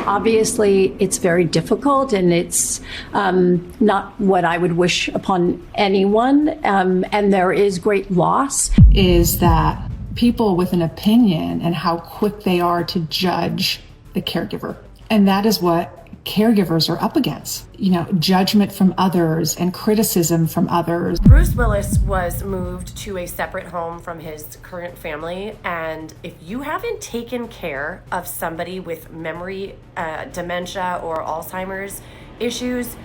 Obviously, it's very difficult, and it's not what I would wish upon anyone, and there is great loss. Is that people with an opinion and how quick they are to judge the caregiver. And that is what caregivers are up against. Judgment from others and criticism from others. Bruce Willis was moved to a separate home from his current family. And if you haven't taken care of somebody with memory, dementia, or Alzheimer's issues,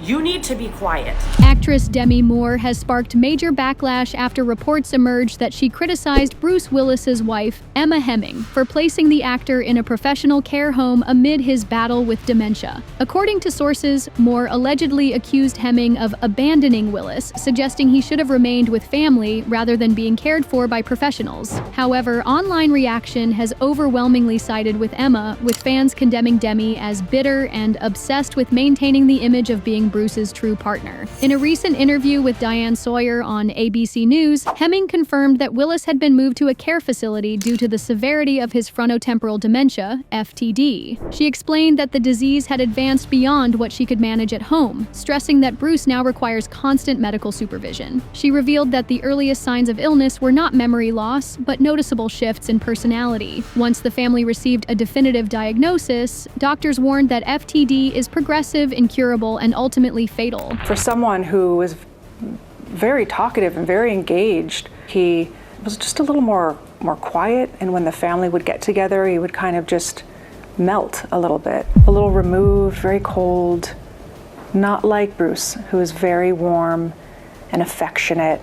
you need to be quiet. Actress Demi Moore has sparked major backlash after reports emerged that she criticized Bruce Willis's wife, Emma Hemming, for placing the actor in a professional care home amid his battle with dementia. According to sources, Moore allegedly accused Hemming of abandoning Willis, suggesting he should have remained with family rather than being cared for by professionals. However, online reaction has overwhelmingly sided with Emma, with fans condemning Demi as bitter and obsessed with maintaining the image of being Bruce's true partner. In a recent interview with Diane Sawyer on ABC News, Hemming confirmed that Willis had been moved to a care facility due to the severity of his frontotemporal dementia, FTD. She explained that the disease had advanced beyond what she could manage at home, stressing that Bruce now requires constant medical supervision. She revealed that the earliest signs of illness were not memory loss, but noticeable shifts in personality. Once the family received a definitive diagnosis, doctors warned that FTD is progressive, incurable, and ultimately fatal. For someone who was very talkative and very engaged, he was just a little more quiet, and when the family would get together, he would kind of just melt a little bit. A little removed, very cold, not like Bruce, who is very warm and affectionate.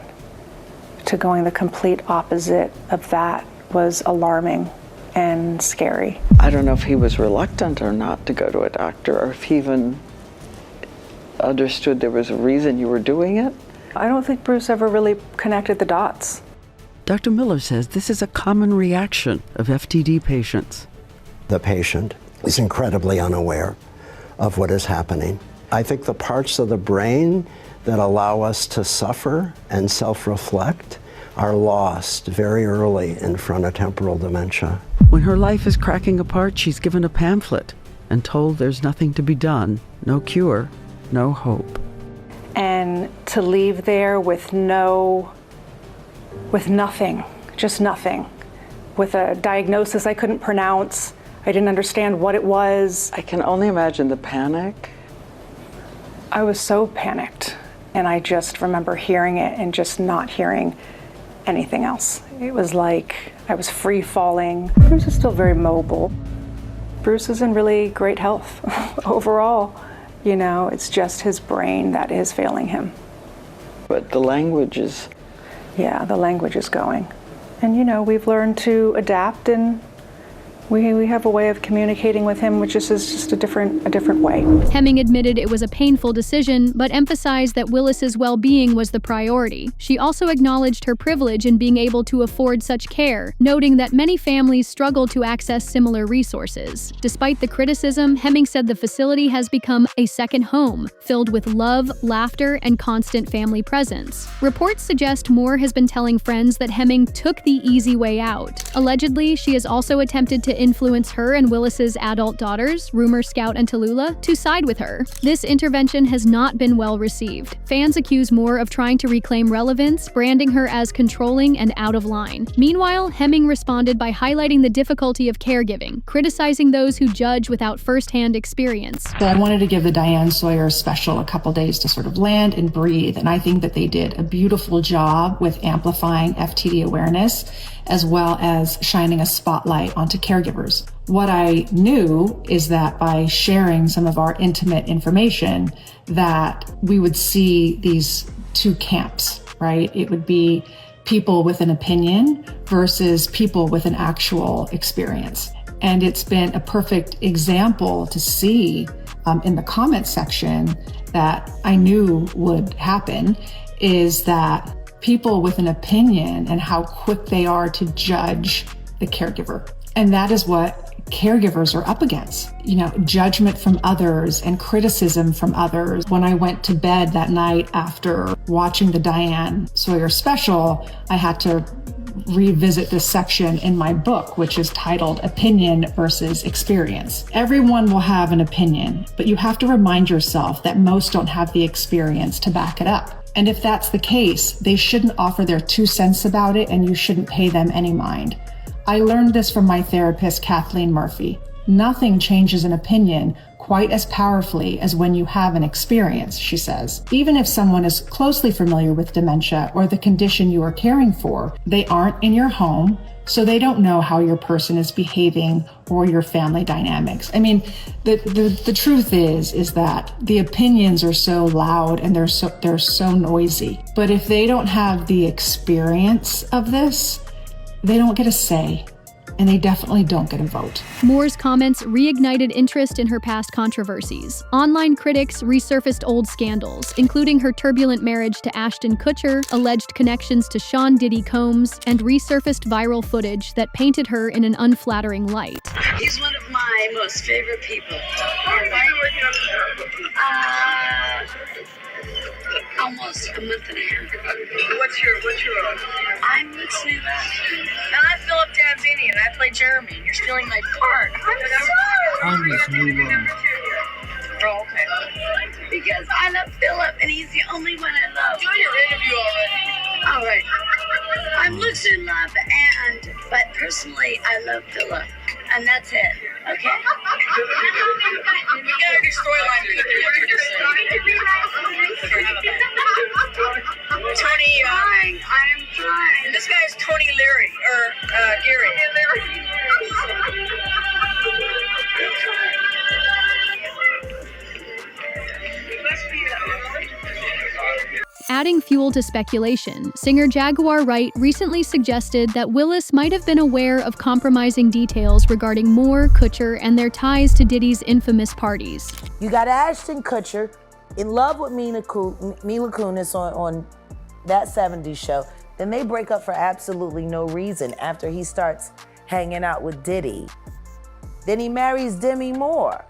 To going the complete opposite of that was alarming and scary. I don't know if he was reluctant or not to go to a doctor, or if he even understood there was a reason you were doing it. I don't think Bruce ever really connected the dots. Dr. Miller says this is a common reaction of FTD patients. The patient is incredibly unaware of what is happening. I think the parts of the brain that allow us to suffer and self-reflect are lost very early in frontotemporal dementia. When her life is cracking apart, she's given a pamphlet and told there's nothing to be done, no cure, no hope. And to leave there with nothing, just nothing. With a diagnosis I couldn't pronounce, I didn't understand what it was. I can only imagine the panic. I was so panicked, and I just remember hearing it and just not hearing anything else. It was like I was free falling. Bruce is still very mobile. Bruce is in really great health overall. It's just his brain that is failing him. But the language is... Yeah, the language is going. And we've learned to adapt, and we have a way of communicating with him, which is just a different way. Hemming admitted it was a painful decision, but emphasized that Willis's well-being was the priority. She also acknowledged her privilege in being able to afford such care, noting that many families struggle to access similar resources. Despite the criticism, Hemming said the facility has become a second home, filled with love, laughter, and constant family presence. Reports suggest Moore has been telling friends that Hemming took the easy way out. Allegedly, she has also attempted to influence her and Willis's adult daughters, Rumor, Scout, and Tallulah, to side with her. This intervention has not been well received. Fans accuse Moore of trying to reclaim relevance, branding her as controlling and out of line. Meanwhile, Hemming responded by highlighting the difficulty of caregiving, criticizing those who judge without first-hand experience. I wanted to give the Diane Sawyer special a couple days to sort of land and breathe, and I think that they did a beautiful job with amplifying FTD awareness, as well as shining a spotlight onto caregivers. What I knew is that by sharing some of our intimate information, that we would see these two camps, right? It would be people with an opinion versus people with an actual experience. And it's been a perfect example to see in the comment section that I knew would happen, is that people with an opinion and how quick they are to judge the caregiver. And that is what caregivers are up against. Judgment from others and criticism from others. When I went to bed that night after watching the Diane Sawyer special, I had to revisit this section in my book, which is titled Opinion versus Experience. Everyone will have an opinion, but you have to remind yourself that most don't have the experience to back it up. And if that's the case, they shouldn't offer their 2 cents about it, and you shouldn't pay them any mind. I learned this from my therapist, Kathleen Murphy. Nothing changes an opinion quite as powerfully as when you have an experience, she says. Even if someone is closely familiar with dementia or the condition you are caring for, they aren't in your home, so they don't know how your person is behaving or your family dynamics. I mean, the truth is that the opinions are so loud and they're so noisy. But if they don't have the experience of this, they don't get a say. And they definitely don't get a vote. Moore's comments reignited interest in her past controversies. Online critics resurfaced old scandals, including her turbulent marriage to Ashton Kutcher, alleged connections to Sean Diddy Combs, and resurfaced viral footage that painted her in an unflattering light. He's one of my most favorite people. Almost a month and a half. What's your I'm listening up. And I'm Philip Danzini and I play Jeremy. You're stealing my part. I'm Miss Lula. Oh, okay. Because I love Philip and he's the only one I love. Do your interview already. All right. I'm listening love but personally I love Philip. And that's it. Okay? We got a new storyline for the producer. Tony, I am trying. This guy's Tony Leary, or Geary. Adding fuel to speculation, singer Jaguar Wright recently suggested that Willis might have been aware of compromising details regarding Moore, Kutcher, and their ties to Diddy's infamous parties. You got Ashton Kutcher in love with Mila Kunis on that 70s show. Then they break up for absolutely no reason after he starts hanging out with Diddy. Then he marries Demi Moore,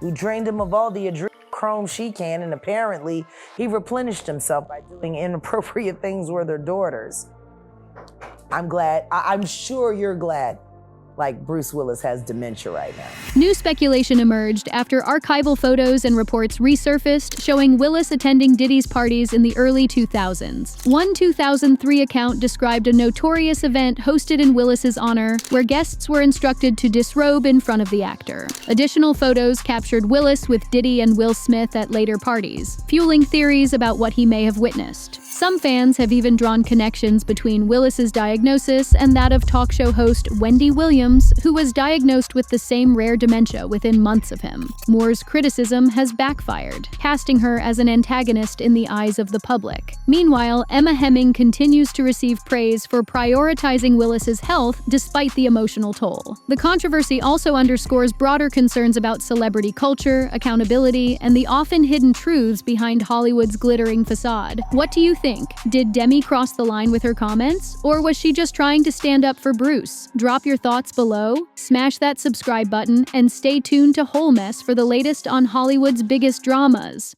who drained him of all the adrenochrome she can, and apparently he replenished himself by doing inappropriate things with their daughters. I'm glad, I'm sure you're glad, like Bruce Willis has dementia right now. New speculation emerged after archival photos and reports resurfaced showing Willis attending Diddy's parties in the early 2000s. One 2003 account described a notorious event hosted in Willis's honor where guests were instructed to disrobe in front of the actor. Additional photos captured Willis with Diddy and Will Smith at later parties, fueling theories about what he may have witnessed. Some fans have even drawn connections between Willis's diagnosis and that of talk show host Wendy Williams, who was diagnosed with the same rare dementia within months of him. Moore's criticism has backfired, casting her as an antagonist in the eyes of the public. Meanwhile, Emma Hemming continues to receive praise for prioritizing Willis's health despite the emotional toll. The controversy also underscores broader concerns about celebrity culture, accountability, and the often hidden truths behind Hollywood's glittering facade. What do you think? Did Demi cross the line with her comments? Or was she just trying to stand up for Bruce? Drop your thoughts below, smash that subscribe button, and stay tuned to Whole Mess for the latest on Hollywood's biggest dramas.